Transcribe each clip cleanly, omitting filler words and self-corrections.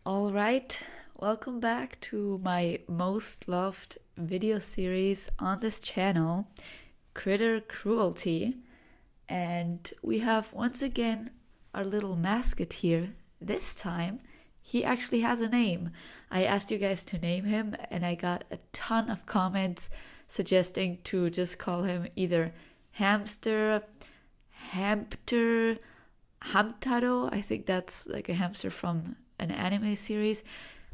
All right, welcome back to my most loved video series on this channel, Critter Cruelty. And we have once again our little mascot here. This time, he actually has a name. I asked you guys to name him, and I got a ton of comments suggesting to just call him either Hamster, Hamster, Hamtaro. I think that's like a hamster from an anime series,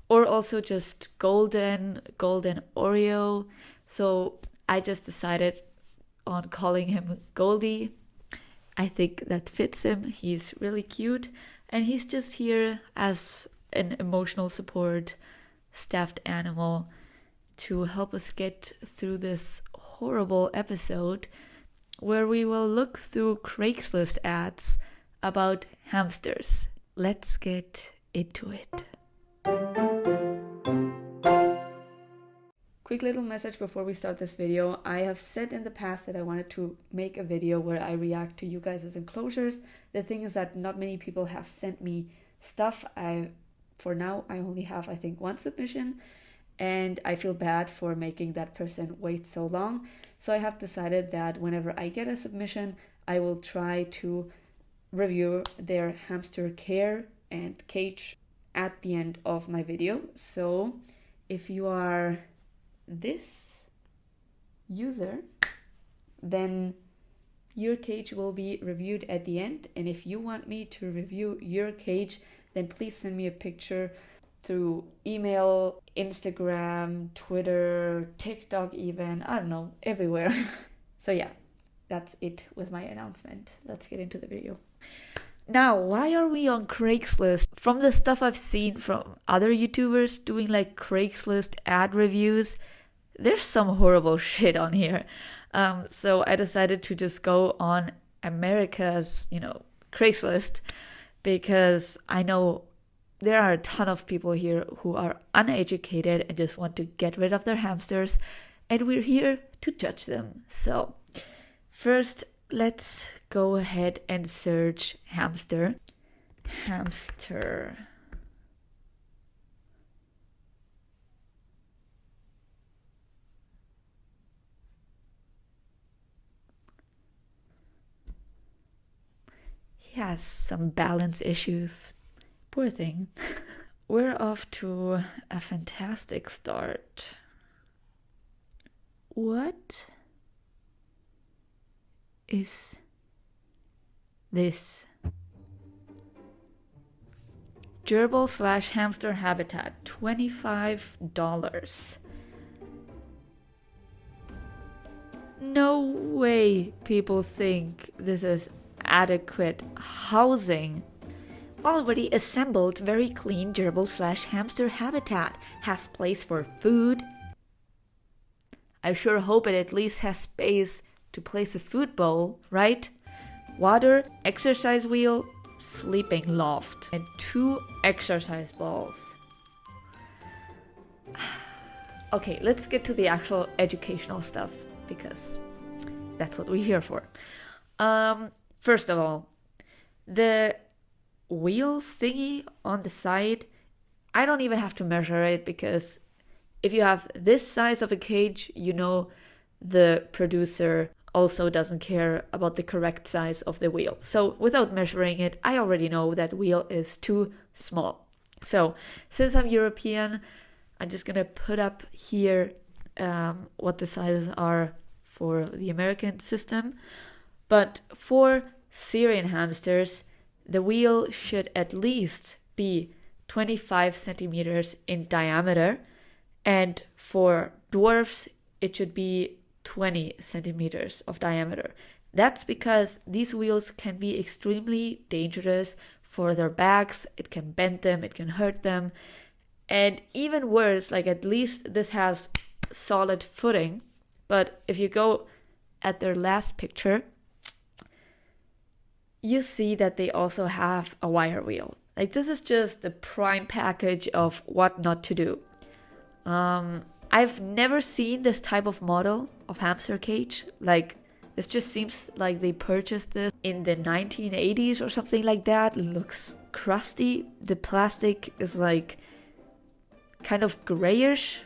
or also just golden Oreo. So I just decided on calling him Goldie. I think that fits him. He's really cute, and he's just here as an emotional support stuffed animal to help us get through this horrible episode where we will look through Craigslist ads about hamsters. Let's get into it. Quick little message before we start this video. I have said in the past that I wanted to make a video where I react to you guys' enclosures. The thing is that not many people have sent me stuff. For now, I only have, I think, one submission, and I feel bad for making that person wait so long. So I have decided that whenever I get a submission, I will try to review their hamster care and cage at the end of my video. So if you are this user, then your cage will be reviewed at the end. And if you want me to review your cage, then please send me a picture through email, Instagram, Twitter, TikTok even, I don't know, everywhere. So yeah, that's it with my announcement. Let's get into the video. Now, why are we on Craigslist? From the stuff I've seen from other YouTubers doing like Craigslist ad reviews, there's some horrible shit on here. So I decided to just go on America's, Craigslist, because I know there are a ton of people here who are uneducated and just want to get rid of their hamsters, and we're here to judge them. So first, let's go ahead and search hamster. Hamster. He has some balance issues. Poor thing. We're off to a fantastic start. What is this? Gerbil/Hamster Habitat, $25. No way people think this is adequate housing. Already assembled, very clean gerbil/hamster habitat. Has place for food. I sure hope it at least has space to place a food bowl, right? Water, exercise wheel, sleeping loft, and 2 exercise balls. Okay, let's get to the actual educational stuff, because that's what we're here for. First of all, the wheel thingy on the side, I don't even have to measure it, because if you have this size of a cage, the producer also doesn't care about the correct size of the wheel. So without measuring it, I already know that wheel is too small. So since I'm European, I'm just gonna put up here what the sizes are for the American system. But for Syrian hamsters, the wheel should at least be 25 centimeters in diameter, and for dwarfs, it should be 20 centimeters of diameter. That's because these wheels can be extremely dangerous for their backs. It can bend them, it can hurt them, and even worse, like at least this has solid footing. But if you go at their last picture, you see that they also have a wire wheel. Like, this is just the prime package of what not to do. I've never seen this type of model of hamster cage. Like, This just seems like they purchased this in the 1980s or something like that. It looks crusty. The plastic is like kind of grayish.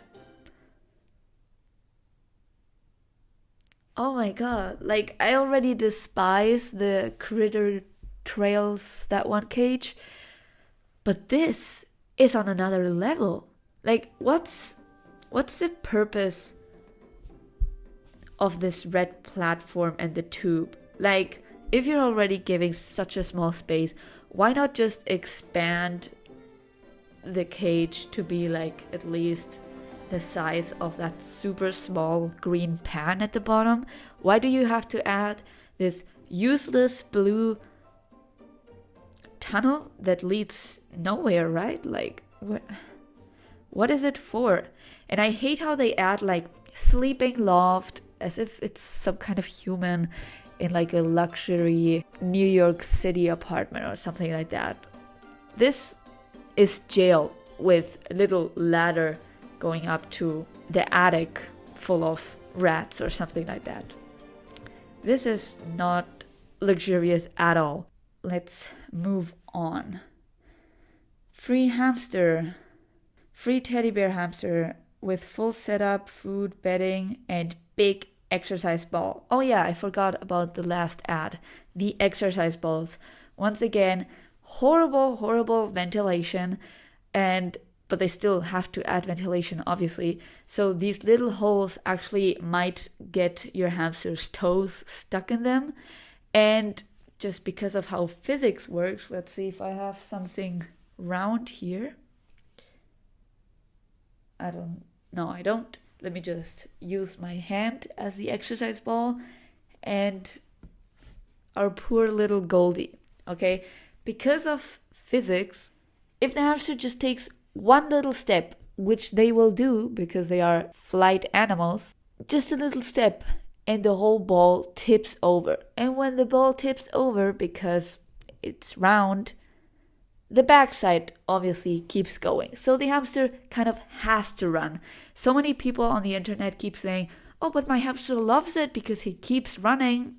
Oh my god, like I already despise the Critter Trails, that one cage, but this is on another level. Like what's the purpose of this red platform and the tube? Like if you're already giving such a small space, why not just expand the cage to be like at least the size of that super small green pan at the bottom? Why do you have to add this useless blue tunnel that leads nowhere, right? Like what is it for? And I hate how they add like sleeping loft as if it's some kind of human in like a luxury New York City apartment or something like that. This is jail with a little ladder going up to the attic full of rats or something like that. This is not luxurious at all. Let's move on. Free hamster. Free teddy bear hamster with full setup, food, bedding, and big exercise ball. Oh yeah, I forgot about the last ad. The exercise balls. Once again, horrible ventilation, but they still have to add ventilation, obviously. So these little holes actually might get your hamster's toes stuck in them. And just because of how physics works, let's see if I have something round here. I don't. Let me just use my hand as the exercise ball. And our poor little Goldie, okay? Because of physics, if the hamster just takes one little step, which they will do because they are flight animals, just a little step and the whole ball tips over. And when the ball tips over, because it's round, the backside obviously keeps going. So the hamster kind of has to run. So many people on the internet keep saying, oh, but my hamster loves it because he keeps running.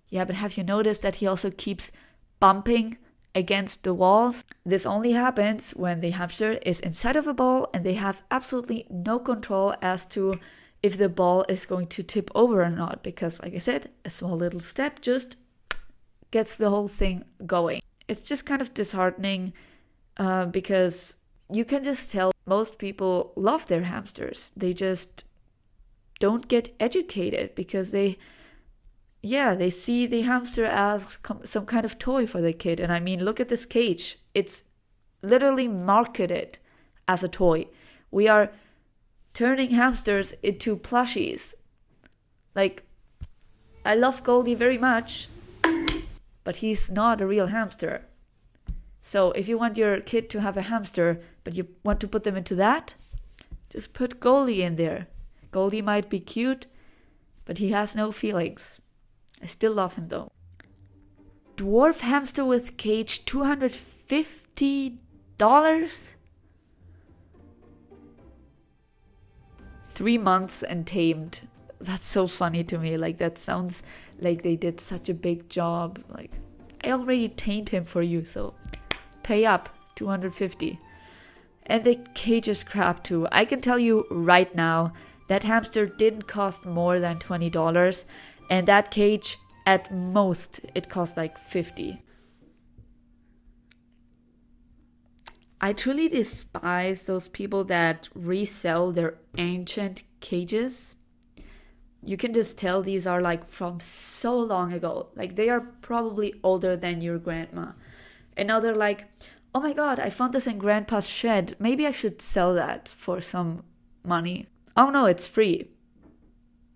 Yeah, but have you noticed that he also keeps bumping against the walls? This only happens when the hamster is inside of a ball and they have absolutely no control as to if the ball is going to tip over or not, because like I said, a small little step just gets the whole thing going. It's just kind of disheartening because you can just tell most people love their hamsters. They just don't get educated because they see the hamster as some kind of toy for the kid. And I mean, look at this cage. It's literally marketed as a toy. We are turning hamsters into plushies. Like, I love Goldie very much, but he's not a real hamster. So if you want your kid to have a hamster, but you want to put them into that, just put Goldie in there. Goldie might be cute, but he has no feelings. I still love him though. Dwarf hamster with cage, $250? 3 months and tamed. That's so funny to me. Like, that sounds like they did such a big job. Like, I already tamed him for you, so pay up, $250. And the cage is crap too. I can tell you right now, that hamster didn't cost more than $20. And that cage, at most, it cost like $50. I truly despise those people that resell their ancient cages. You can just tell these are like from so long ago. Like, they are probably older than your grandma. And now they're like, oh my god, I found this in grandpa's shed. Maybe I should sell that for some money. Oh no, it's free.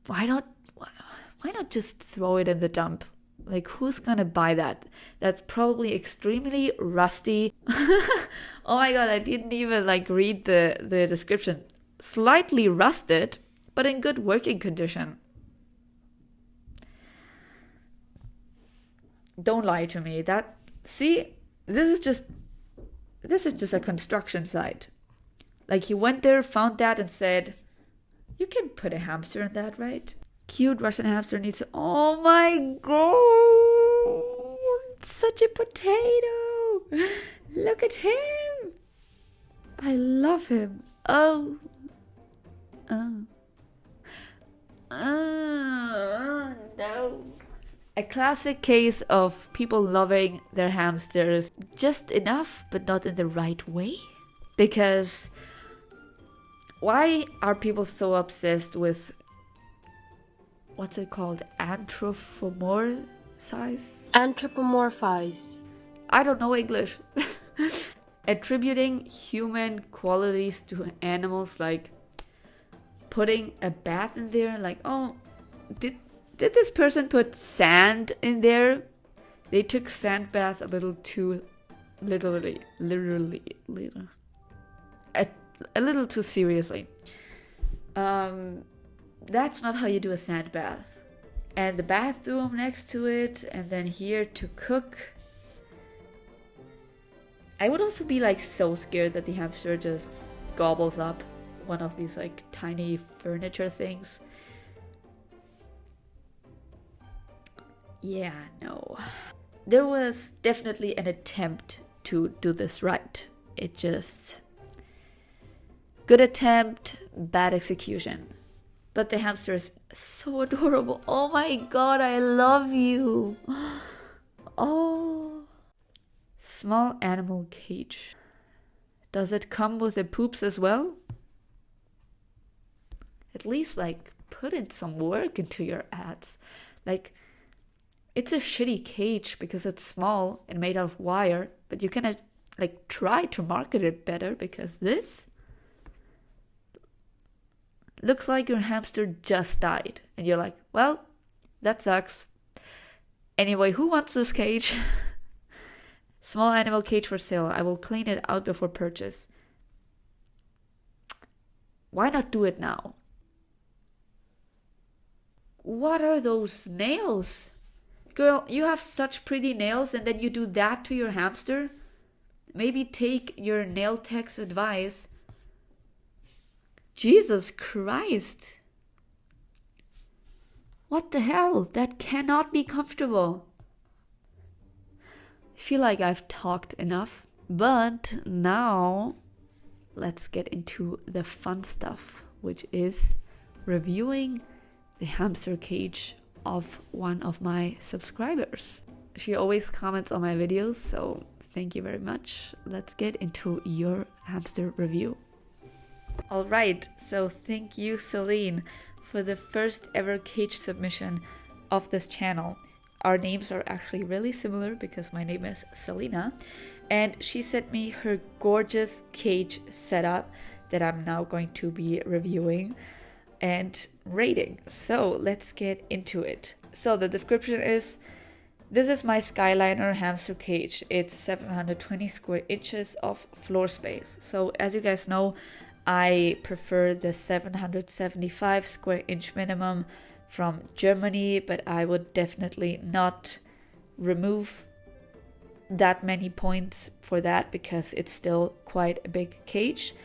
Why not just throw it in the dump? Like, who's gonna buy that? That's probably extremely rusty. Oh my god, I didn't even read the description. Slightly rusted, but in good working condition. Don't lie to me. This is just a construction site. Like, he went there, found that, and said, you can put a hamster in that, right? cute Russian hamster needs to... Oh my god! Such a potato! Look at him! I love him. Oh. No. A classic case of people loving their hamsters just enough, but not in the right way. Because why are people so obsessed with, what's it called? Anthropomorphize. I don't know English. Attributing human qualities to animals, like putting a bath in there, like, oh, did this person put sand in there? They took sand bath a little too literally, a little too seriously. That's not how you do a sand bath. And the bathroom next to it, and then here to cook. I would also be like so scared that the hamster just gobbles up one of these like tiny furniture things. Yeah, no. There was definitely an attempt to do this right. It just... Good attempt, bad execution. But the hamster is so adorable. Oh my god, I love you. Oh. Small animal cage. Does it come with the poops as well? At least like put in some work into your ads. Like, it's a shitty cage because it's small and made out of wire, but you can like try to market it better, because this looks like your hamster just died and you're like, well, that sucks. Anyway, who wants this cage? Small animal cage for sale. I will clean it out before purchase. Why not do it now? What are those nails? Girl, you have such pretty nails and then you do that to your hamster? Maybe take your nail tech's advice. Jesus Christ. What the hell? That cannot be comfortable. I feel like I've talked enough, but now let's get into the fun stuff, which is reviewing the hamster cage of one of my subscribers. She always comments on my videos, so thank you very much. Let's get into your hamster review. Alright, so thank you, Celine, for the first ever cage submission of this channel. Our names are actually really similar because my name is Selena, and she sent me her gorgeous cage setup that I'm now going to be reviewing and rating. So let's get into it. So the description is, this is my Skyline hamster cage. It's 720 square inches of floor space. So as you guys know, I prefer the 775 square inch minimum from Germany, but I would definitely not remove that many points for that because it's still quite a big cage.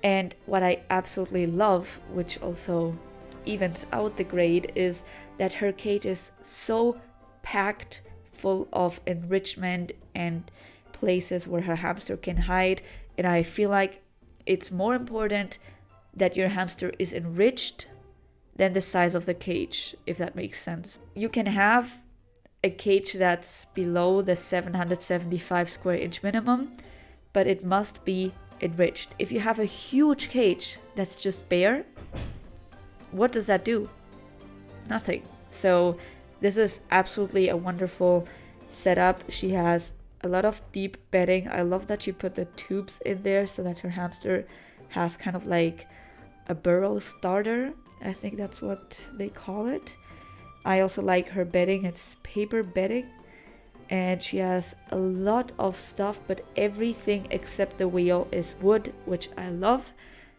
And what I absolutely love, which also evens out the grade, is that her cage is so packed full of enrichment and places where her hamster can hide. And I feel like it's more important that your hamster is enriched than the size of the cage, if that makes sense. You can have a cage that's below the 775 square inch minimum, but it must be enriched. If you have a huge cage that's just bare, what does that do? Nothing. So this is absolutely a wonderful setup. She has a lot of deep bedding. I love that she put the tubes in there so that her hamster has kind of like a burrow starter. I think that's what they call it. I also like her bedding. It's paper bedding. And she has a lot of stuff, but everything except the wheel is wood, which I love.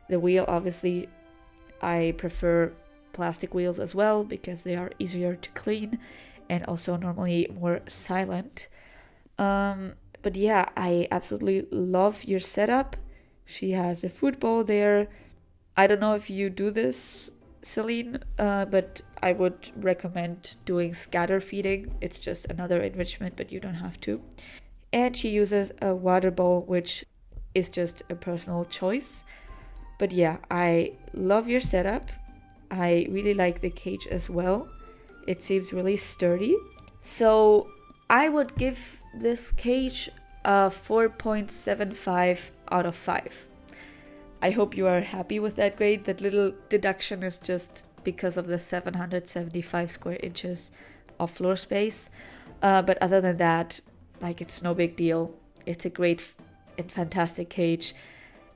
The wheel, obviously, I prefer plastic wheels as well because they are easier to clean and also normally more silent. But yeah, I absolutely love your setup. She has a food bowl there. I don't know if you do this saline, but I would recommend doing scatter feeding. It's just another enrichment, but you don't have to. And she uses a water bowl, which is just a personal choice. But yeah, I love your setup. I really like the cage as well. It seems really sturdy. So I would give this cage a 4.75 out of 5. I hope you are happy with that grade. That little deduction is just because of the 775 square inches of floor space. But other than that, like, it's no big deal. It's a great and fantastic cage.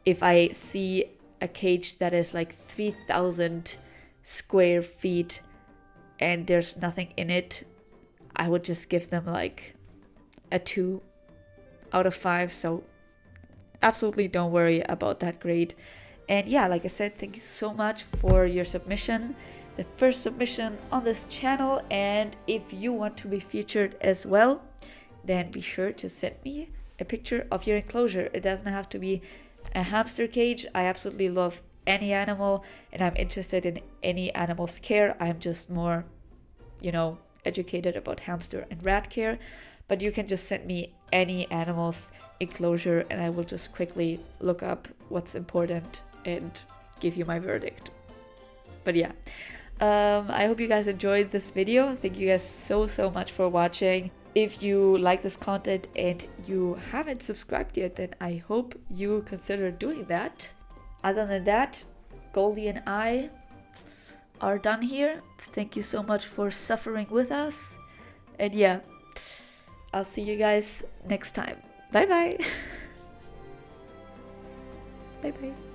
If I see a cage that is like 3,000 square feet and there's nothing in it, I would just give them like a 2 out of 5. So absolutely don't worry about that grade. And yeah, like I said, thank you so much for your submission, the first submission on this channel. And if you want to be featured as well, then be sure to send me a picture of your enclosure. It doesn't have to be a hamster cage. I absolutely love any animal, and I'm interested in any animal's care. I'm just more, educated about hamster and rat care. But you can just send me any animal's enclosure and I will just quickly look up what's important and give you my verdict. But yeah, I hope you guys enjoyed this video. Thank you guys so much for watching. If you like this content and you haven't subscribed yet, then I hope you consider doing that. Other than that, Goldie and I are done here. Thank you so much for suffering with us. And yeah, I'll see you guys next time. Bye bye. Bye bye.